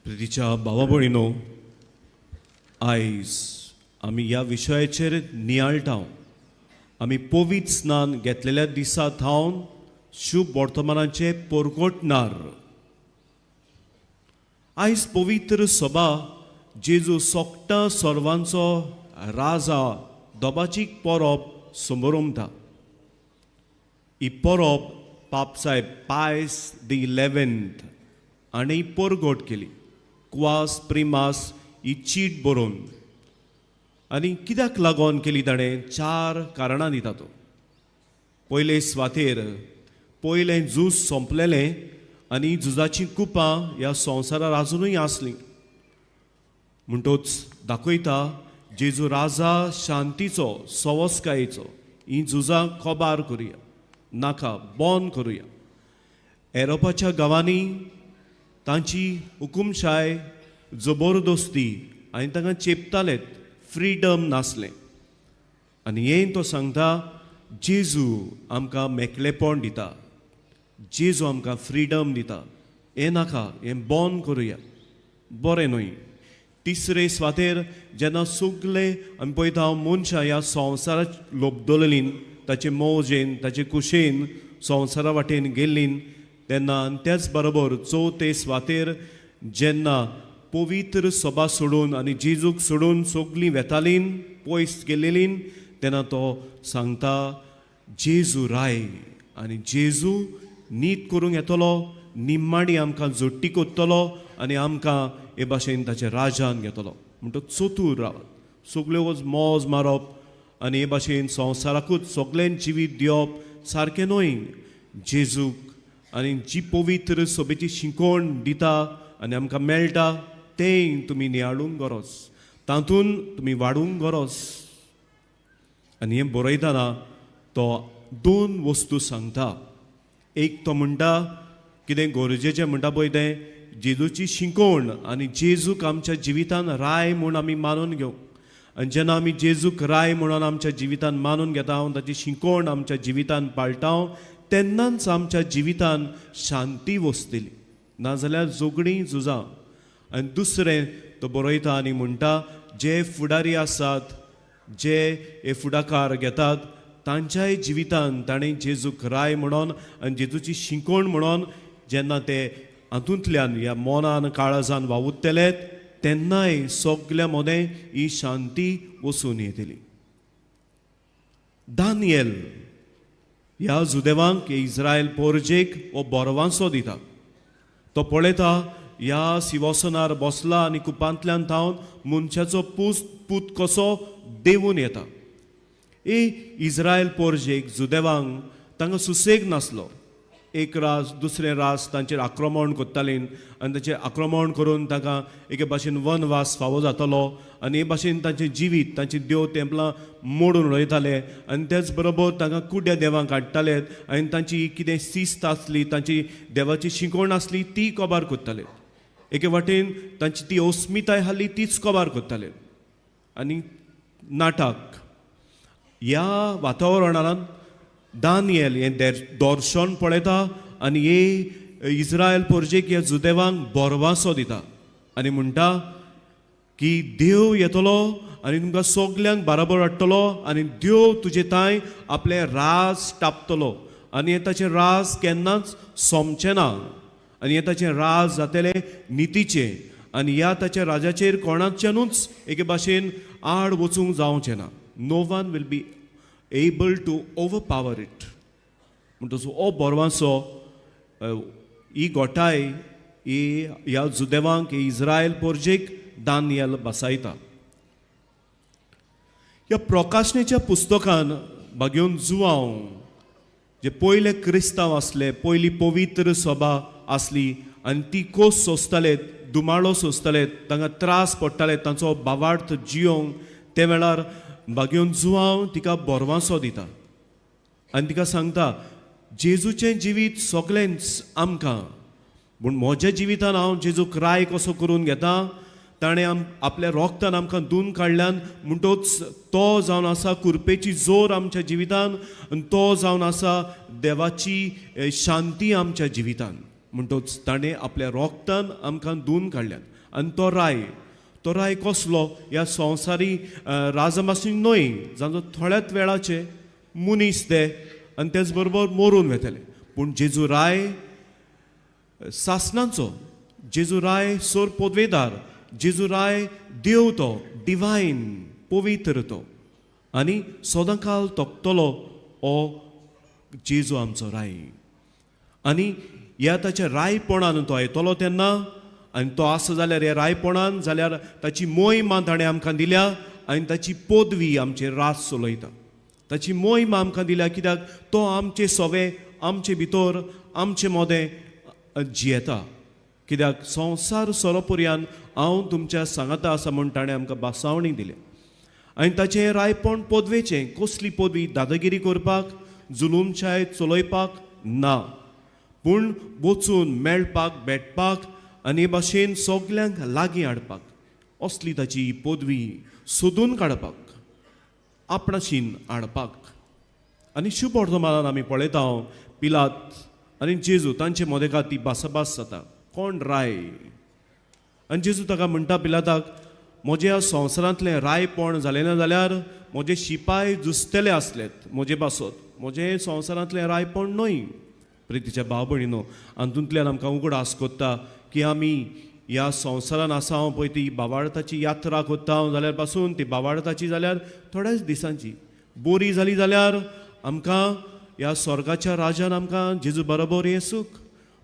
प्रितीच्या भावा भयणीनो, आयज आमी ह्या विशयाचेर नियाळटाव. आमी पवित्र स्नान घेतलेल्या दिसा थावन शुभ वर्तमानाचे परगटणार. आयज पवित्र सभा जेजू सोगटा सर्वांचो राजा दोबाचीक परब समारंभता. ही परब पाप साहेब पायस द 11th आनी परगट केली. क्वास प्रिमास ही चीट बरोवन आनी कित्याक लागोन केली ताणें 4 कारणां दिता तो. पयले स्वातेर पयलें झूज सोंपलेलें आनी झुजाचीं कुपां ह्या संवसारार आजुनूय आसलीं. म्हणटूच दाखयता जेजू राजा शांतीचो सवस्कायेचो ही झुजां खोबार करुया, नाका बंद करुया. एरोपाच्या गांवांनी तांची हुकुमशाय जबरदस्ती आनी तांकां चेपतालेत, फ्रीडम नासलें. आनी हें तो सांगता जेजू आमकां मेकळेपण दिता, जेजू आमकां फ्रीडम दिता. हें नाका, हें बंद करुया, बरें न्हय. तिसरे स्वातेर जेन्ना सगळे आमी पळयता मनशां ह्या संवसारात लोबदलेलीं, ताचे मौजेन ताचे कुशेन संवसारा वाटेन गेल्लीं, तेन्ना त्याच बरोबर चवथे स्वातेर जेन्ना पवित्र सभा सोडून आनी जेजूक सोडून सगळीं वेतालीं, पयस गेलेलीं, तेन्ना तो सांगता जेजू राय आनी जेजू नीत करूंक येतलो, निम्माणी आमकां जोडटी कोत्तलो आनी आमकां हे भाशेन ताच्या राजान घेतलो. म्हणटच चतूर रावत, सगळ्यो वच मौज मारप आनी हे भाशेन संवसाराकूच सगळ्यांक जिवीत दिवप सारकें न्हय. जेजूक आनी जी पवित्र सभेची शिकवण दिता आनी आमकां मेळटा तें तुमी नियाळूंक गरज, तातूंत तुमी वाडूंक गरज. आनी हें बरयतना तो 2 वस्तू सांगता. एक तो म्हणटा कितें गरजेचें म्हणटा पळय तें जेजूची शिकवण आनी जेजूक आमच्या जिवितान राय म्हूण आमी मानून घेवंक. आनी जेन्ना आमी जेजूक राय म्हणून आमच्या जिवितान मानून घेता, ताची शिकवण आमच्या जिवितान पाळटाव, तेन्नाच आमच्या जिवितान शांती वसतली, नाजाल्यार झगडीं झुजां. आनी दुसरें तो बरयता आनी म्हणटा जे फुडारी आसात, जे हे फुडाकार घेतात, तांच्याय जिवितान ताणें जेजूक राय म्हणून आनी जेजूची शिकवण म्हणून जेन्ना ते हातूंतल्यान ह्या मोनान काळजान वावुरतले, तेन्नाय सगल्या मदें ही शांती वचून येतली. दानियेल ह्या जुदेवांक इस्रायल पोरजेक हो बोरवांसो दिता. तो पळयता ह्या सिंहासनार बसला आनी कुपांतल्यान थावन मनशाचो पूत कसो देंवून येता. इस्रायल पोरजेक जुदेवांक तांकां सुसेग नासलो. एक राज दुसरे राज तांचेर आक्रमण कोत्तालीं आनी ताचें आक्रमण करून तांकां एके भाशेन वनवास फावो जातालो आनी हे भाशेन तांचें जिवीत, तांचीं देव तेंपलां मोडून उडयताले आनी त्याच बरोबर तांकां कुड्या देवांक हाडटाले आनी तांची कितें शिस्त आसली, तांची देवाची शिकवण आसली ती कोबार कोत्ताले. एके वाटेन तांची ती अस्मिताय आसली तीच कोबार कोत्ताले. आनी नाटक ह्या वातावरणांत दानियेल हें दर्शन पळयता आनी हे इस्रायल पोरजेक ह्या जुदेवांक बोरवांसो दिता आनी म्हणटा की देव येतलो आनी तुमकां सगल्यांक बराबर हाडटलो आनी देव तुजे तांय आपले राज टापतलो आनी हे ताचें राज केन्नाच सोंपचें ना आनी हे ताचें राज जातलें नितीचें आनी ह्या ताच्या राजाचेर कोणाच्यानूच एके भाशेन आड वचूंक जावचें ना. No one will be able to overpower it. म्हणटच हो बोरवांसो ही गोठाय ही ह्या जुदेवांक इस्रायल पोरजेक दानियेल बसयता. ह्या प्रकाशनेच्या पुस्तकान बागेवन जुवांव जे पयले क्रिस्तांव आसले, पयली पवित्र सभा आसली आनी ती कोस सोंसताले, दुमाळो सोंसताले, तांकां त्रास पडटाले तांचो भावार्थ जियोंक, ते वेळार बागेवन जुवांव तिका बोरवांसो दिता आनी तिका सांगता जेजूचें जिवीत सगळेंच आमकां, पूण म्हज्या जिवितान हांव जेजूक राय कसो करून घेता, ताणें आपल्या रोगतान आमकां धुवन काडल्यान म्हणटच तो जावन आसा कुरपेची जोर आमच्या जिवितान आनी तो जावन आसा देवाची शांती आमच्या जिवितान. म्हणटच ताणें आपल्या रोगतान आमकां धुवन काडल्यान आनी तो राय कसलो ह्या संवसारी राजमासून न्हय, जाचो थोड्याच वेळाचे मनीस ते आनी तेच बरोबर मरून वेतले. पूण जेजू राय सासणांचो, जेजू राय सोर पदवेदार, जेजू राय देव तो डिवायन पवित्र तो आनी सदांकाल तोखतलो हो जेजू आमचो राय. आनी ह्या ताच्या रायपणान तो येतलो तेन्ना आनी तो आसा जाल्यार ह्या रायपणान जाल्यार ताची मोहीम ताणें आमकां दिल्या आनी ताची पदवी आमचेर रास चलयता. ताची मोहीम आमकां दिल्या कित्याक तो आमचे सवे आमचे भितर आमचे मोदें जियेता. कित्याक संवसार सोरोपर्यंत हांव तुमच्या सांगाता आसा म्हूण ताणें आमकां बासावणी दिल्या. आनी ताचें रायपण पदवेचें कसली पदवी दादागिरी करपाक, जुलूमशाय चलयपाक ना, पूण वचून मेळपाक भेटपाक आनी हे भाशेन सगल्यांक लागीं हाडपाक असली ताची पदवी सोदून काडपाक, आपणाशीन हाडपाक. आनी शुभ वर्तमानान आमी पळयता पिलात आनी जेजू तांचे मदेकात ती भासाभास जाता, कोण राय. आनी जेजू ताका म्हणटा पिलाताक, म्हज्या ह्या संवसारांतलें रायपण जालें ना जाल्यार म्हजे शिपाय जुस्तले आसलेत म्हजे बासोत, म्हजें संवसारांतलें रायपण न्हय. प्रितीच्या भाव भयणीनो, हातूंतल्यान आमकां उगड आसकोत्ता की आमी ह्या संवसारान आसा पळय ती बावार्थाची यात्रा कोत्ता जाल्यार पासून ती बावार्थाची जाल्यार थोड्याच दिसांची बोरी जाली जाल्यार आमकां ह्या स्वर्गाच्या राजान आमकां जेजू बरोबर हें सूख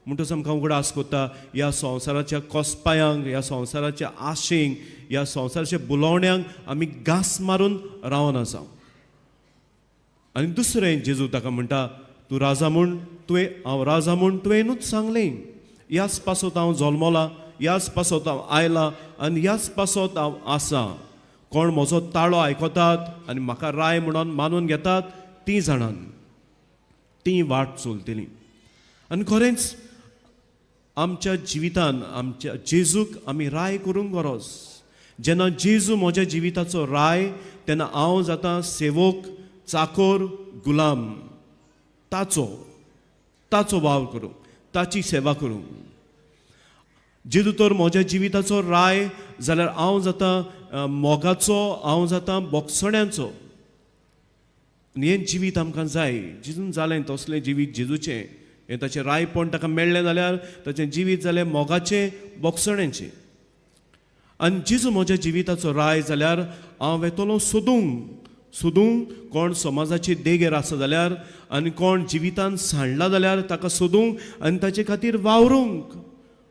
म्हणटच आमकां उगड आसकोत्ता. ह्या संवसाराच्या कोसपायांक, ह्या संवसाराच्या आशेंक, ह्या संवसाराच्या बुलोवण्यांक आमी घास मारून रावन आसा. आनी दुसरें जेजू ताका म्हणटा, तूं राजा म्हूण हांव राजा म्हूण तुवेंनूच सांगलें. ह्याच पासत हांव जल्मला, ह्याच पासत हांव आयलां आनी ह्याच पासत हांव आसां. कोण म्हजो ताळो आयकतात आनी म्हाका राय म्हणून मानून घेतात तीं जाणान ती वाट चलतली. आनी खरेंच आमच्या जिवितान आमच्या जेजूक आमी राय करूंक गरज. जेन्ना जेजू म्हज्या जिविताचो राय तेन्ना हांव जाता सेवक, चाकोर, गुलाम, ताचो वाव करूं, ताची सेवा करूं. जेजू तर म्हज्या जिविताचो राय जाल्यार हांव जाता मोगाचो, हांव जाता बोगसण्यांचो. आनी हें जिवीत आमकां जाय. जितून जालें तसलें जिवीत जेजूचें, हें ताचें रायपण ताका मेळ्ळें जाल्यार ताचें जिवीत जालें मोगाचें, बोगसण्यांचें. आनी जेजू म्हज्या जिविताचो राय जाल्यार हांव येतलो सोदूंक कोण समाजाचे देगेर आसा जाल्यार आनी कोण जिवितान सांडला जाल्यार ताका सोदूंक आनी ताचे खातीर वावरूंक.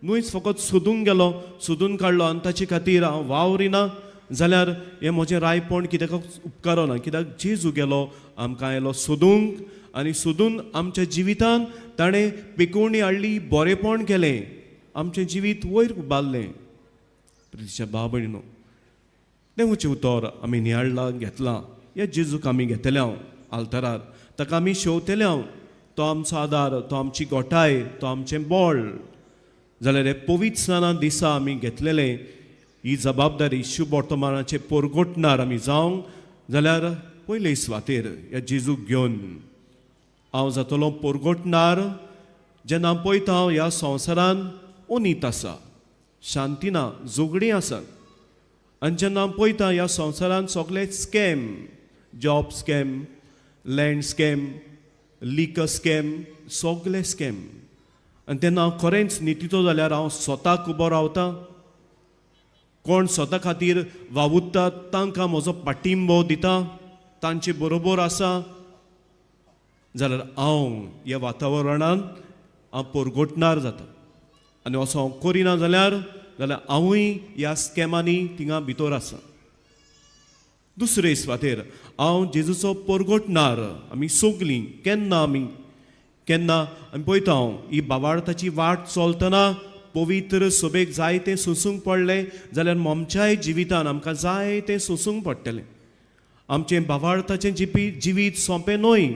न्हूच फकत सोदूंक गेलो, सोदून काडलो आनी ताचे खातीर हांव वावरिना जाल्यार हें म्हजें रायपण कित्याक उपकारो ना. कित्याक जेजू गेलो आमकां आयलो सोदूंक आनी सोदून आमच्या जिवितान ताणें पिकोवणी हाडली, बरेपण केलें, आमचें जिवीत वयर उबारलें. प्रितीच्या भाव भयणीनो, देवाचें उतर आमी नियाळला घेतलां. ह्या जेजूक आमी घेतले आल्तारार, ताका आमी शेवतले. तो आमचो आदार, तो आमची गोठाय, तो आमचें बळ. जाल्यार हे पवित्र स्नाना दिसा आमी घेतलेले ही जबाबदारी शुभ वर्तमानाचे परगोटणार आमी जावंक जाल्यार पयले सुवातेर ह्या जेजूक घेवन हांव जातलो परगोटणार. जेन्ना हांव पळयता ह्या संवसारान अनीत आसा, शांती ना, झगडीं आसात. आनी जेन्ना हांव पळयता ह्या संवसारान सगळे scam, job scam, land scam, लिकर स्कॅम, सगळे स्कॅम. आनी तेन्ना हांव खरेंच न्हिदीतो जाल्यार हांव स्वताक उबो रावतां. कोण स्वता खातीर वावुरतात तांकां म्हजो पाठिंबो दिता, तांचे बरोबर आसा जाल्यार हांव ह्या वातावरणान हांव परगोटणार जाता. आनी असो हांव करिना जाल्यार हांवूय ह्या स्कॅमांनी थिंगा भितर आसा. दुसरे सुवातेर हांव जेजूचो परगोटणार. आमी सगलीं केन्ना आमी पळयता ही बावार्थाची वाट चलतना पवित्र सभेक जाय तें सोसूंक पडलें जाल्यार आमच्याय जिवितान आमकां जाय तें सोसूंक पडटलें. आमचें बावार्थाचें जिवीत सोंपें न्हय.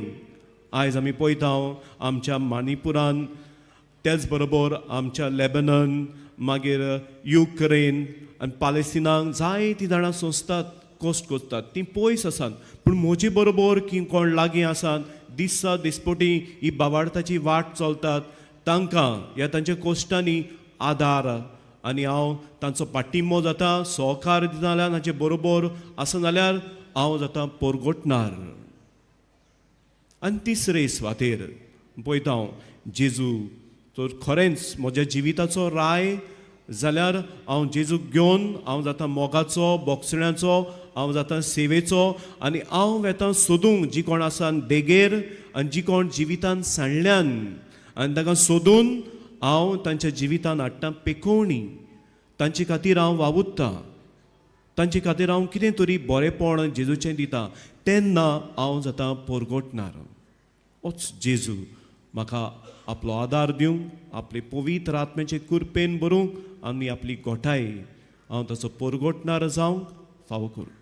आयज आमी पळयता आमच्या मणिपुरान, तेच बरोबर आमच्या लेबनन, मागीर युक्रेन आनी पालेस्तिनाक जायतीं जाणां सोंसतात, कश्ट करतात. तीं पयस आसात, पूण म्हजे बरोबर की कोण लागीं आसात, दिसा दिसपटी ही बावार्थाची वाट चलतात, तांकां ह्या तांच्या कश्टांनी आदार आनी हांव तांचो पाठिंबो जाता, सहकार दिता जाल्यार तांचे बरोबर आसा जाल्यार हांव जाता परगोटणार. आनी तिसरे सुवातेर पळयता हांव जेजू तर खरेंच म्हज्या जिविताचो राय जाल्यार हांव जेजूक घेवन हांव जाता मोगाचो, बोगसण्याचो, हांव जाता सेवेचो, आनी हांव वेतां सोदूंक जी कोण आसा देगेर आनी जी कोण जिवितान सांडल्यान आनी ताका सोदून हांव तांच्या जिवितान हाडटा पेखोवणी. तांचे खातीर हांव वावुरतां, तांचे खातीर हांव कितें तरी बरेंपण जेजूचें दिता, तेन्ना हांव जाता परगोटणार. होच जेजू म्हाका आपलो आदार दिवंक, आपले पवित्र आत्म्याचे कुरपेन भरूंक आनी आपली गोठाय हांव ताचो परगोटणार जावंक फावो करूं.